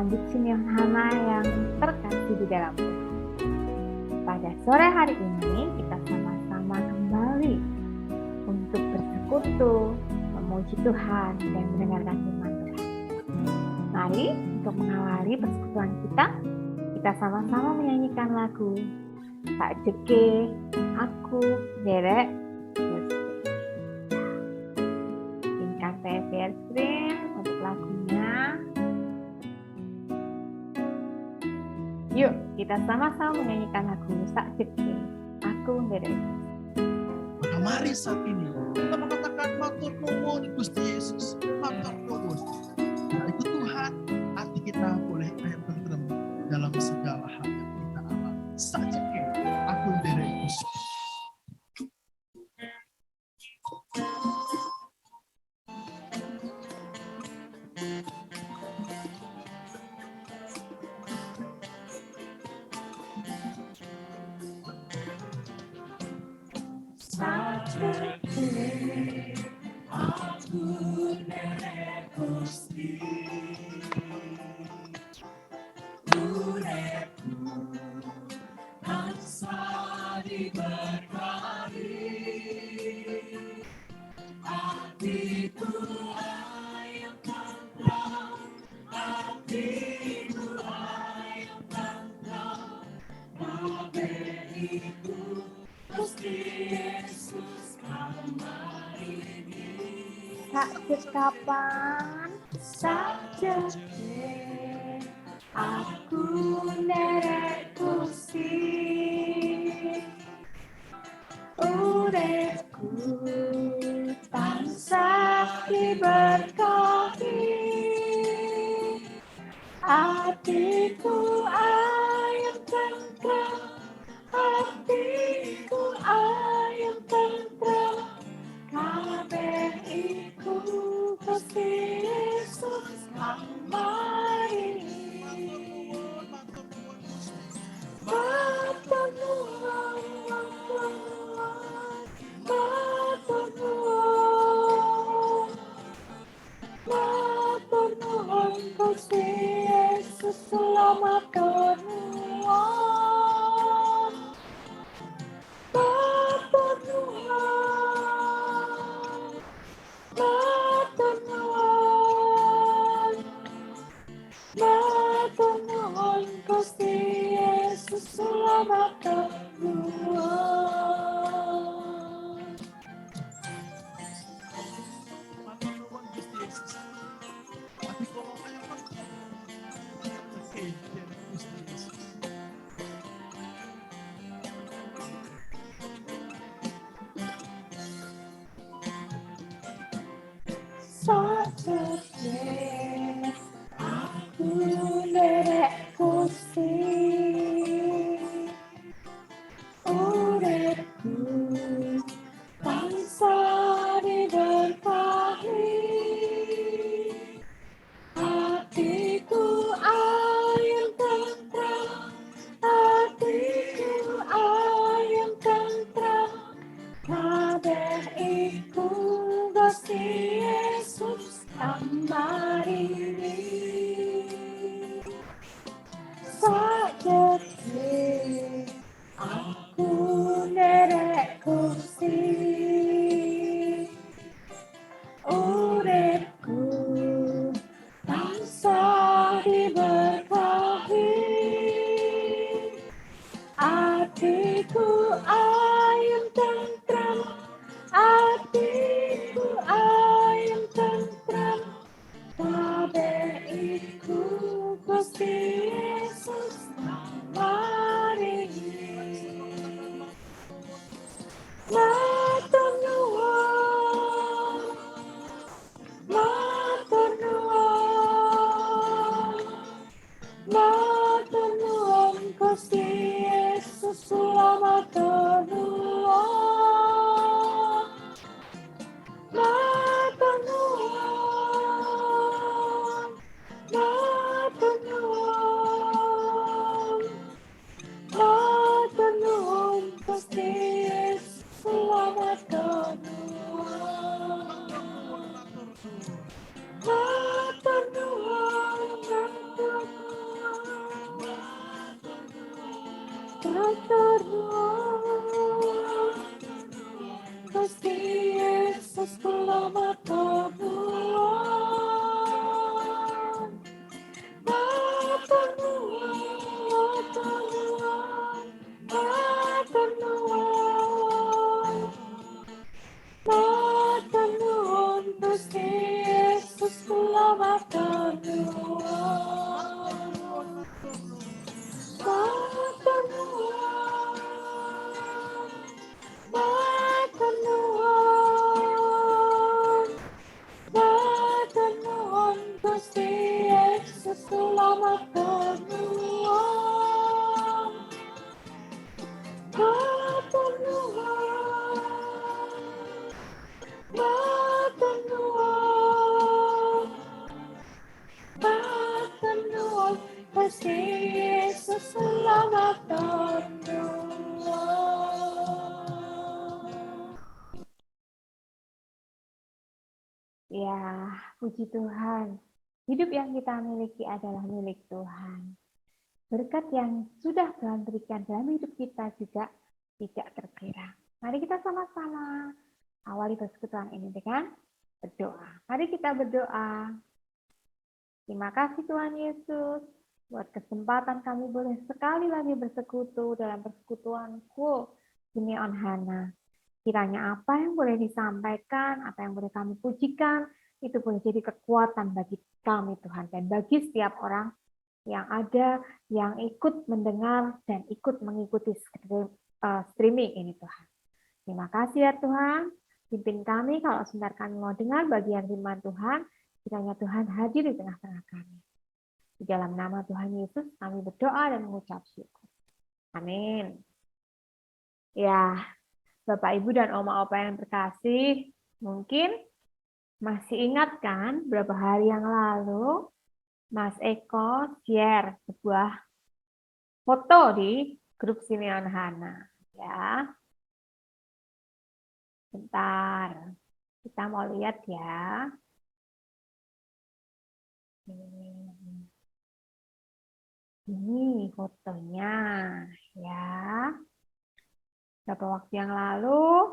Bunda Yohana yang terkasih di dalam Tuhan. Pada sore hari ini kita sama-sama kembali untuk bersekutu, memuji Tuhan dan mendengarkan firman Tuhan. Mari untuk mengawali persekutuan kita sama-sama menyanyikan lagu Tak Jeke Aku Derek Gusti. Singkat share screen untuk lagunya. Yuk, kita sama-sama menyanyikan lagu Tak Jeke Aku Derek Gusti. Maka mari saat ini kita mengatakan matur nuwun Gusti Yesus, matur nuwun. Karena itu Tuhan, hati kita boleh tentrem dalam segala hal yang kita alami. Sajake aku derek Gusti. Kapan saja aku nderek Gusti, uripku tansah diberkati, hatiku ayem tentram, hatiku ayem tentram, kabeh iku Gusti Yesus kamarini. Matur nuwun, matur nuwun, matur nuwun, matur nuwun Gusti Yesus matur nuwun, matur nuwun, matur nuwun, matur nuwun Gusti Yesus matur nuwun. Matur nuwun Gusti Yesus. Hati kula kaya tentrem. Sajake derek Gusti Yesus. Sajake aku nderek Gusti, uripku tansah diberkahi, hatiku ayem tentram, hatiku ayem tentram, kabeh iku Gusti Yesus kamarini. Sajake aku nderek Gusti, uripku tansah diberkahi, hatiku ayem tentram, hatiku ayem tentram, kabeh iku Gusti Yesus kamarini. Matur nuwun, matur nuwun, matur nuwun Gusti Yesus matur nuwun. Gusti Yesus kula matur nuwun. Matur nuwun, matur nuwun. Matur nuwun, Gusti Yesus kula matur nuwun. Matur nuwun, matur nuwun. Matur nuwun, Gusti Yesus kula matur nuwun. Matur nuwun, matur nuwun. Matur nuwun, Gusti Yesus kula matur nuwun. Ya, puji Tuhan. Hidup yang kita miliki adalah milik Tuhan. Berkat yang sudah Tuhan berikan dalam hidup kita juga tidak terkira. Mari kita sama-sama awali persekutuan ini dengan berdoa. Mari kita berdoa. Terima kasih Tuhan Yesus buat kesempatan kami boleh sekali lagi bersekutu dalam persekutuanku Simeon Hana. Kiranya apa yang boleh disampaikan, apa yang boleh kami pujikan, itu boleh jadi kekuatan bagi kami Tuhan. Dan bagi setiap orang yang ada, yang ikut mendengar dan ikut mengikuti streaming ini Tuhan. Terima kasih ya Tuhan. Pimpin kami kalau sebentar kami mau dengar bagian firman Tuhan. Kiranya Tuhan hadir di tengah-tengah kami. Di dalam nama Tuhan Yesus kami berdoa dan mengucap syukur. Amin. Ya, Bapak, Ibu, dan Oma Opa yang terkasih, mungkin masih ingat kan beberapa hari yang lalu Mas Eko share sebuah foto di grup Simeon Hana. Ya, bentar, kita mau lihat ya. Ini fotonya, ya. Beberapa waktu yang lalu,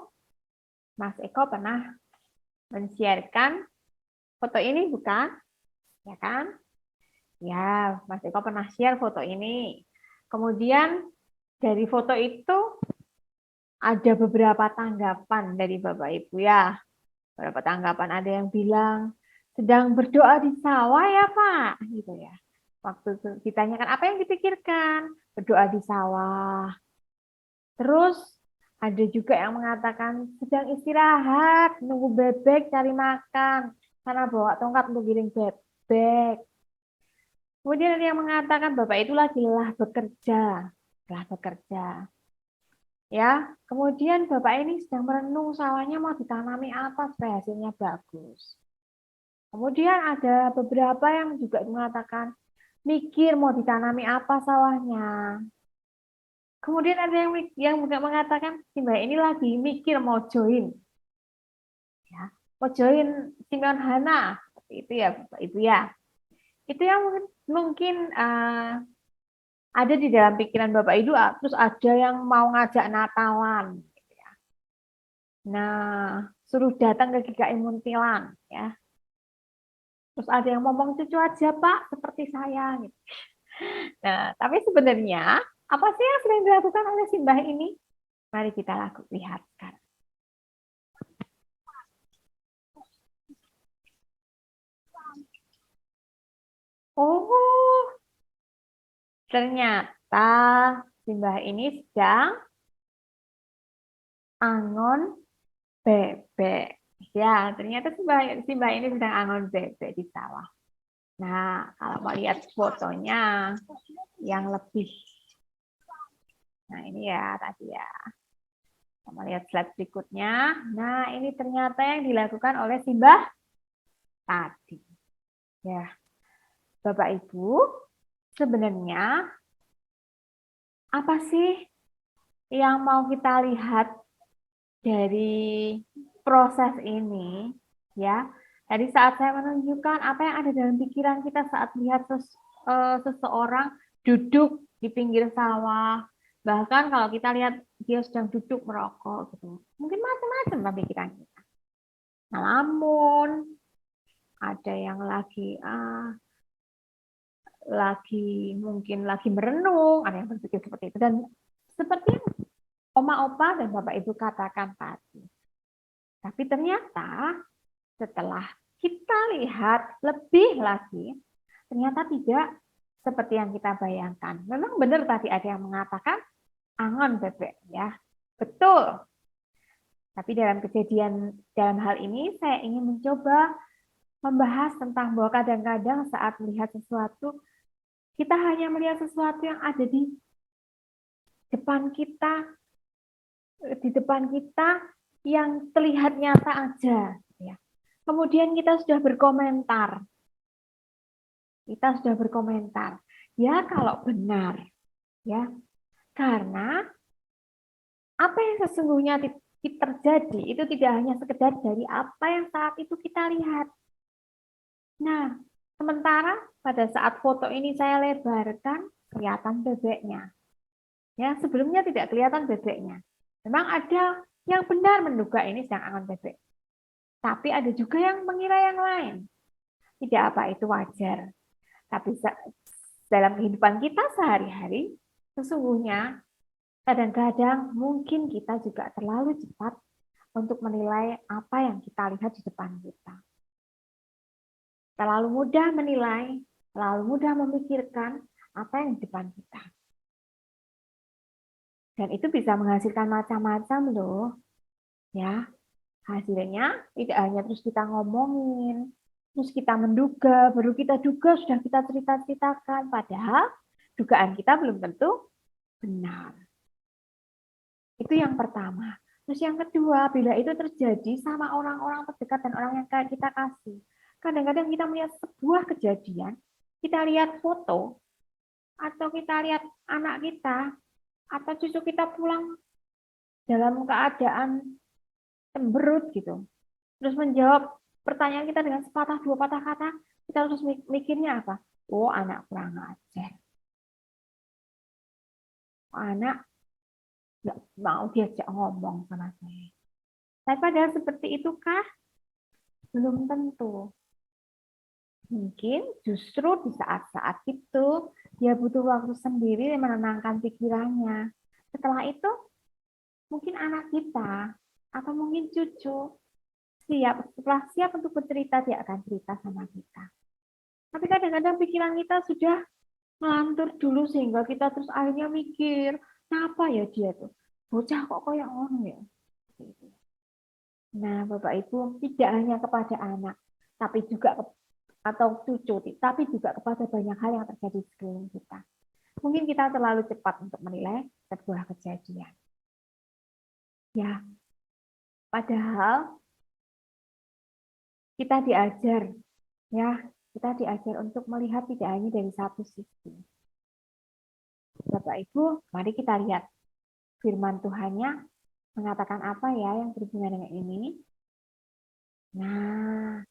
Mas Eko pernah men-sharekan foto ini, bukan? Ya kan? Ya, Mas Eko pernah share foto ini. Kemudian dari foto itu ada beberapa tanggapan dari Bapak Ibu ya. Beberapa tanggapan, ada yang bilang, sedang berdoa di sawah ya Pak? Gitu ya. Waktu ditanyakan apa yang dipikirkan? Berdoa di sawah. Terus ada juga yang mengatakan sedang istirahat, nunggu bebek cari makan, karena bawa tongkat untuk giring bebek. Kemudian ada yang mengatakan Bapak itu lagi lelah bekerja. Ya, kemudian Bapak ini sedang merenung sawahnya mau ditanami apa supaya hasilnya bagus. Kemudian ada beberapa yang juga mengatakan mikir mau ditanami apa sawahnya. Kemudian ada yang juga mengatakan si Mbak ini lagi mikir mau join. Ya, mau join Simeon Hana. Seperti itu ya Bapak Ibu ya. Itu yang mungkin ada di dalam pikiran Bapak Ibu, terus ada yang mau ngajak Natalan. Gitu ya. Nah, suruh datang ke GKI Muntilan. Ya. Terus ada yang ngomong cucu aja Pak, seperti saya. Gitu. Nah, tapi sebenarnya apa sih yang sedang dilakukan oleh si Mbah ini? Mari kita lihat sekarang. Oh, ternyata si Mbah ini sedang angon bebek. Ya, ternyata si Mbah ini sedang angon bebek di sawah. Nah, kalau mau lihat fotonya yang lebih. Nah, ini ya tadi ya. Mau lihat slide berikutnya. Nah, ini ternyata yang dilakukan oleh si Mbah tadi. Ya. Bapak Ibu, sebenarnya apa sih yang mau kita lihat dari proses ini? Ya, dari saat saya menunjukkan apa yang ada dalam pikiran kita saat lihat seseorang duduk di pinggir sawah, Bahkan kalau kita lihat dia sedang duduk merokok gitu, mungkin macam-macam pikiran kita. Ngelamun, ada yang mungkin lagi merenung, ada yang berpikir seperti itu. Dan seperti yang Oma Opa dan Bapak Ibu katakan tadi. Tapi ternyata setelah kita lihat lebih lagi, ternyata tidak seperti yang kita bayangkan. Memang benar tadi ada yang mengatakan angon bebek ya. Betul. Tapi dalam hal ini saya ingin mencoba membahas tentang bahwa kadang-kadang saat melihat sesuatu, kita hanya melihat sesuatu yang ada di depan kita yang terlihat nyata aja. Ya. Kemudian kita sudah berkomentar. Ya kalau benar. Ya. Karena apa yang sesungguhnya terjadi itu tidak hanya sekedar dari apa yang saat itu kita lihat. Nah, sementara pada saat foto ini saya lebarkan, kelihatan bebeknya. Ya, sebelumnya tidak kelihatan bebeknya. Memang ada yang benar menduga ini sedang angon bebek. Tapi ada juga yang mengira yang lain. Tidak apa, itu wajar. Tapi dalam kehidupan kita sehari-hari, sesungguhnya kadang-kadang mungkin kita juga terlalu cepat untuk menilai apa yang kita lihat di depan kita. Terlalu mudah menilai, terlalu mudah memikirkan apa yang di depan kita. Dan itu bisa menghasilkan macam-macam loh. Ya, hasilnya tidak hanya terus kita ngomongin, terus kita menduga, baru kita duga sudah kita cerita-ceritakan, padahal dugaan kita belum tentu benar. Itu yang pertama. Terus yang kedua, bila itu terjadi sama orang-orang terdekat dan orang yang kita kasih. Kadang-kadang kita melihat sebuah kejadian, kita lihat foto, atau kita lihat anak kita, atau cucu kita pulang dalam keadaan cemberut gitu. Terus menjawab pertanyaan kita dengan sepatah dua patah kata, kita terus mikirnya apa? Oh, anak kurang ajar. Anak nggak mau diajak ngomong sama saya. Tapi padahal seperti itukah? Belum tentu. Mungkin justru di saat-saat itu dia butuh waktu sendiri menenangkan pikirannya. Setelah itu mungkin anak kita atau mungkin cucu setelah siap untuk bercerita, dia akan cerita sama kita. Tapi kadang-kadang pikiran kita sudah ngelantur dulu sehingga kita terus akhirnya mikir, kenapa ya dia tuh? Bocah kok kayak ngono ya? Nah, Bapak Ibu, tidak hanya kepada anak, tapi juga atau cucu, tapi juga kepada banyak hal yang terjadi di sekeliling kita. Mungkin kita terlalu cepat untuk menilai sebuah kejadian. Ya, padahal kita diajar untuk melihat tidak hanya dari satu sisi. Bapak Ibu, mari kita lihat firman Tuhannya mengatakan apa ya yang berhubungan dengan ini. Nah,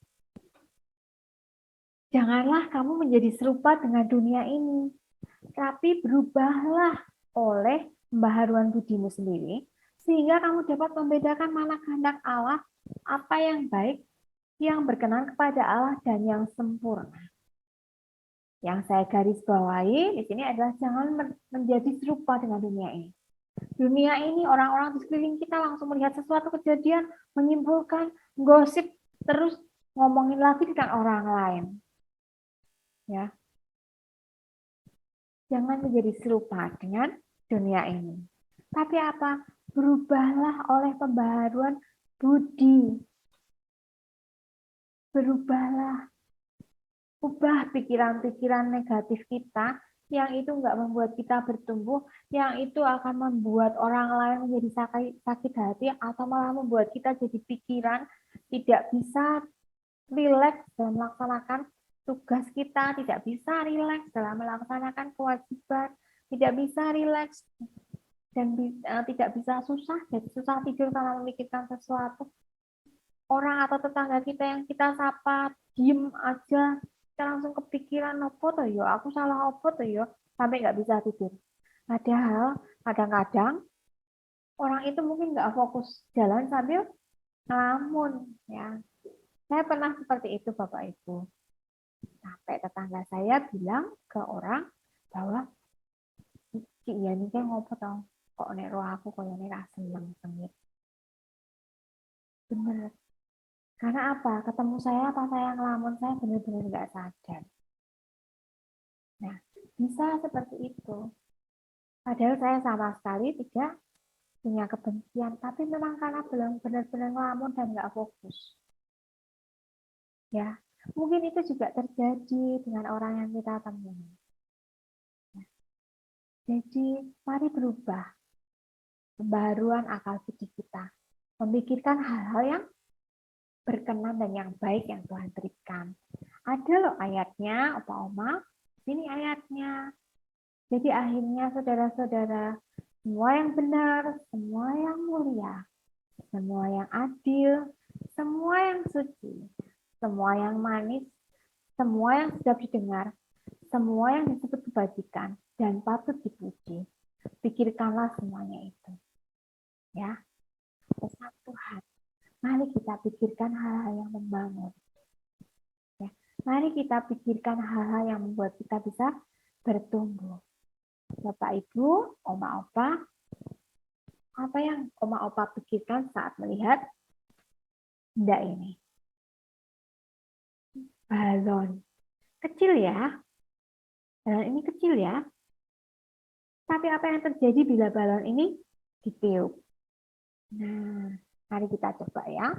janganlah kamu menjadi serupa dengan dunia ini, tapi berubahlah oleh pembaharuan budimu sendiri, sehingga kamu dapat membedakan mana kehendak Allah, apa yang baik, yang berkenan kepada Allah, dan yang sempurna. Yang saya garis bawahi di sini adalah jangan menjadi serupa dengan dunia ini. Dunia ini orang-orang di sekeliling kita langsung melihat sesuatu kejadian, menyimpulkan, gosip, terus ngomongin lagi dengan orang lain. Ya. Jangan menjadi serupa dengan dunia ini. Tapi apa? Berubahlah oleh pembaharuan budi. Berubahlah. Ubah pikiran-pikiran negatif kita yang itu enggak membuat kita bertumbuh, yang itu akan membuat orang lain menjadi sakit hati, atau malah membuat kita jadi pikiran, tidak bisa rileks dalam melaksanakan tugas kita, tidak bisa rileks dalam melaksanakan kewajiban, tidak bisa rileks dan tidak bisa jadi susah tidur karena memikirkan sesuatu. Orang atau tetangga kita yang kita sapa, diem aja, kita langsung kepikiran, apa tuh yo, aku salah apa tuh yo, sampai nggak bisa tidur. Padahal Kadang-kadang orang itu mungkin nggak fokus jalan sambil ngelamun, ya. Saya pernah seperti itu, Bapak Ibu. Sampai tetangga saya bilang ke orang bahwa Cik iya nih kayak ngopo tau, kok nek roh aku koyo nek ra seneng sengit. Bener. Karena apa? Ketemu saya apa saya ngelamun, saya benar-benar nggak sadar. Nah, bisa seperti itu. Padahal saya sama sekali tidak punya kebencian, tapi memang karena belum benar-benar ngelamun dan nggak fokus. Ya, mungkin itu juga terjadi dengan orang yang kita temui. Jadi, mari berubah. Pembaharuan akal budi kita. Memikirkan hal-hal yang berkenan dan yang baik yang Tuhan berikan. Ada loh ayatnya, Opa-Oma. Ini ayatnya. Jadi akhirnya saudara-saudara, semua yang benar, semua yang mulia, semua yang adil, semua yang suci, semua yang manis, semua yang sedap didengar, semua yang disebut kebajikan dan patut dipuji. Pikirkanlah semuanya itu. Ya, pesan Tuhan. Mari kita pikirkan hal-hal yang membangun. Ya, mari kita pikirkan hal-hal yang membuat kita bisa bertumbuh. Bapak Ibu, Oma Opa, apa yang Oma Opa pikirkan saat melihat benda ini? Balon. Kecil ya. Balon ini kecil ya. Tapi apa yang terjadi bila balon ini ditiup? Nah, mari kita coba ya.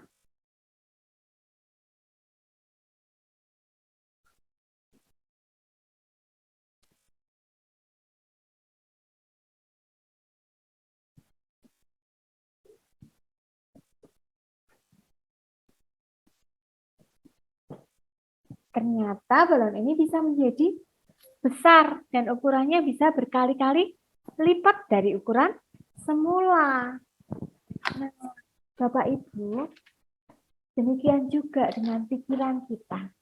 Ternyata balon ini bisa menjadi besar dan ukurannya bisa berkali-kali lipat dari ukuran semula. Nah, Bapak Ibu, demikian juga dengan pikiran kita.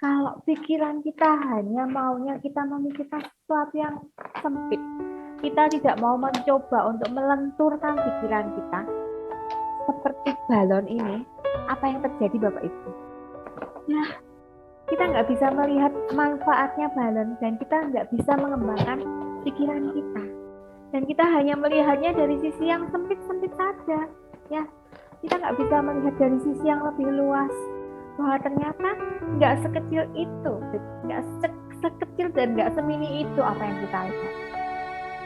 Kalau pikiran kita hanya maunya kita memikirkan sesuatu yang sempit, kita tidak mau mencoba untuk melenturkan pikiran kita, seperti balon ini, apa yang terjadi Bapak Ibu? Nah, kita nggak bisa melihat manfaatnya balon dan kita nggak bisa mengembangkan pikiran kita. Dan kita hanya melihatnya dari sisi yang sempit-sempit saja. Ya, kita nggak bisa melihat dari sisi yang lebih luas. Bahwa ternyata nggak sekecil itu, nggak sekecil dan nggak semini itu apa yang kita lihat.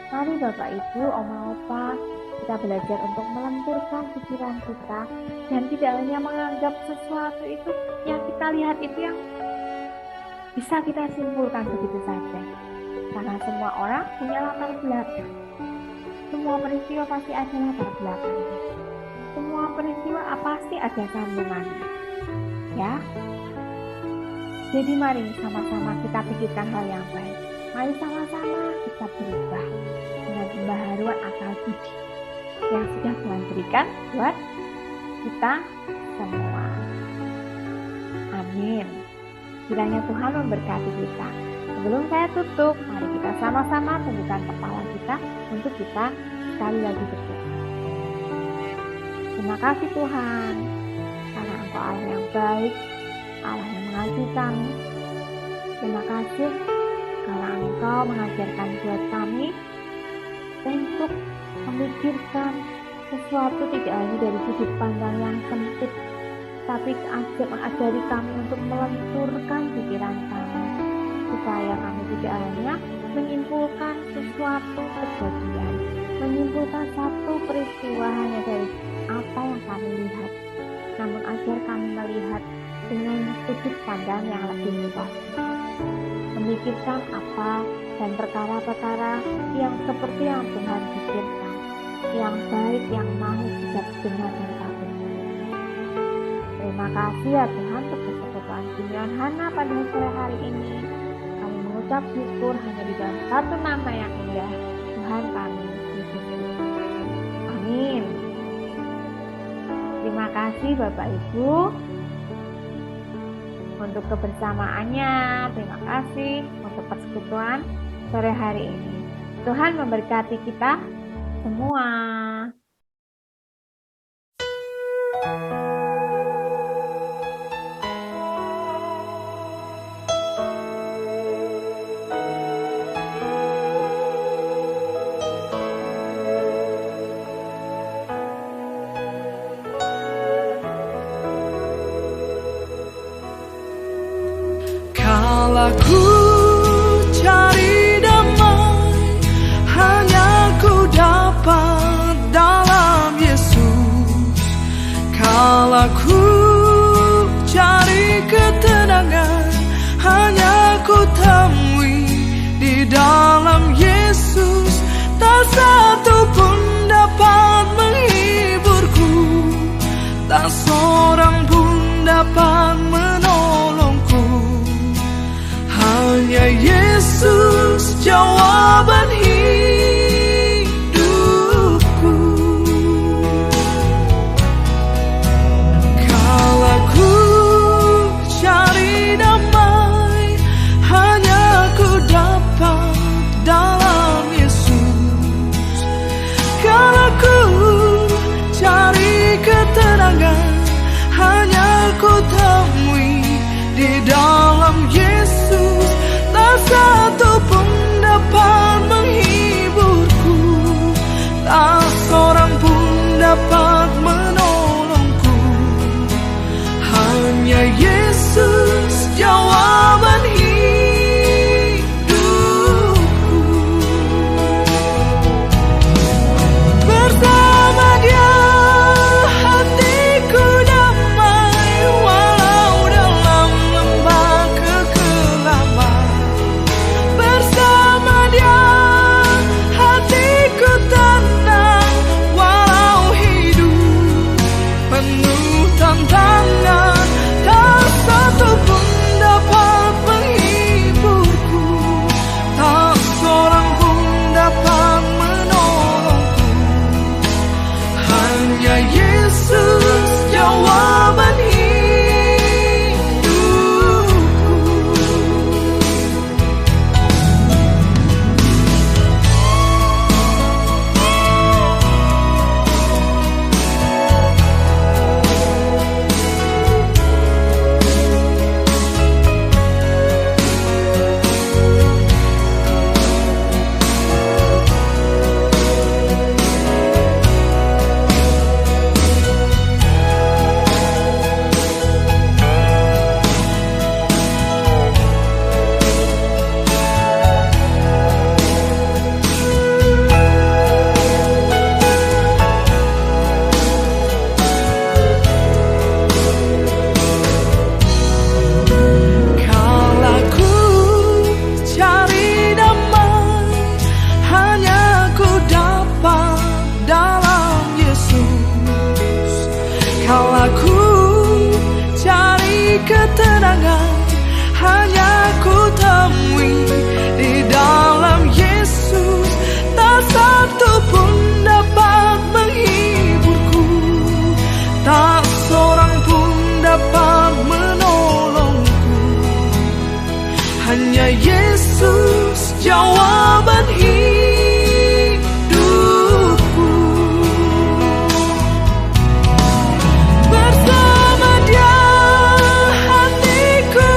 Mari Bapak Ibu, Oma Opa, kita belajar untuk melenturkan pikiran kita dan tidak hanya menganggap sesuatu itu yang kita lihat itu yang bisa kita simpulkan begitu saja. Karena semua orang punya latar belakang. Semua peristiwa pasti ada latar belakangnya. Semua peristiwa pasti ada sambungannya. Ya. Jadi mari sama-sama kita pikirkan hal yang baik. Mari sama-sama kita berubah dengan pembaharuan akal budi yang sudah Tuhan berikan buat kita semua. Amin. Kiranya Tuhan memberkati kita. Sebelum saya tutup, mari kita sama-sama tundukkan kepala kita untuk kita sekali lagi berdoa. Terima kasih Tuhan, karena Engkau Allah yang baik, Allah yang mengasihi kami. Terima kasih karena Engkau mengajarkan buat kami untuk memikirkan sesuatu tidak hanya dari sudut pandang yang sempit, tapi mengajari kami untuk melenturkan pikiran kami, supaya kami tidak hanya menyimpulkan sesuatu kejadian, menyimpulkan satu peristiwa hanya dari apa yang kami lihat, namun ajar kami melihat dengan sudut pandang yang lebih luas, memikirkan apa dan perkara-perkara yang seperti yang Tuhan pikirkan, yang baik, yang manis, sedap, benar, dan patut. Terima kasih ya Tuhan untuk persekutuan Simeon Hana pada sore hari ini. Kami mengucap syukur hanya di dalam satu nama yang indah, Tuhan kami, Yesus Kristus. Amin. Terima kasih Bapak Ibu untuk kebersamaannya. Terima kasih untuk persekutuan sore hari ini. Tuhan memberkati kita. semua. Kala ku cari damai, hanya ku dapat dalam Yesus. Kala ku cari ketenangan, hanya ku temui di dalam Yesus. Tak satu pun dapat menghiburku, tak seorang pun dapat menolongku. Hanya Yesus jawaban hidupku. Kala ku cari damai, hanya ku dapat dalam Yesus. Kala ku cari ketenangan, hanya ku temui di dalam Yesus. Tak satu pun dapat menghiburku, tak seorang pun dapat menolongku. Hanya Yesus jawaban hidupku. Bersama Dia hatiku damai, walau dalam lembah kekelaman. Bersama Dia hatiku tenang, walau hidup penuh tantangan. Tak satu pun dapat menghiburku, tak seorang pun dapat menolongku. Hanya Yesus jawaban hidupku. Kala ku cari damai, hanya ku dapat dalam Yesus. Kala ku cari ketenangan, hanya ku temui di dalam Yesus. Tak satu pun dapat menghiburku, tak seorang pun dapat menolongku. Hanya Yesus jawaban hidupku. Bersama Dia hatiku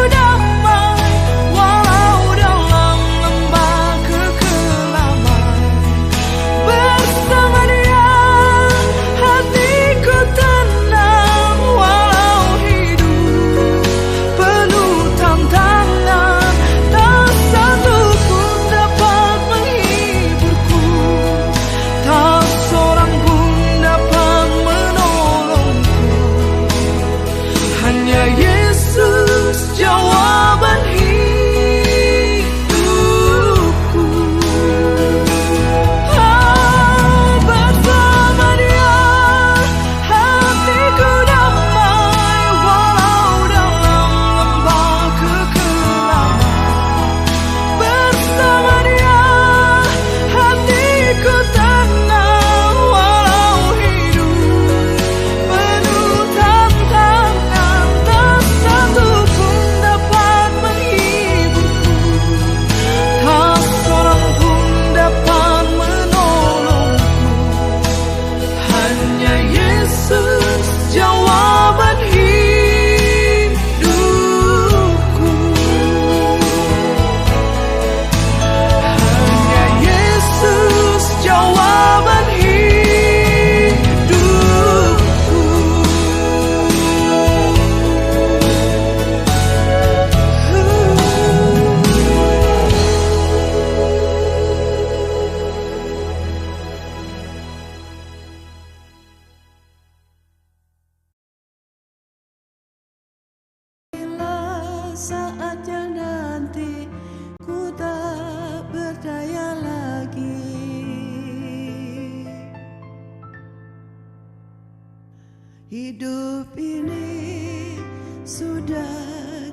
hidup ini sudah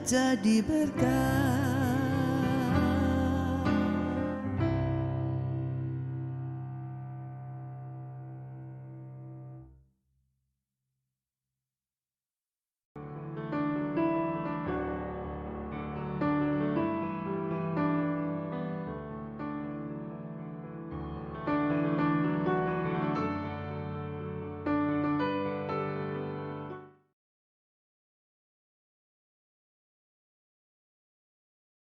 jadi berkah.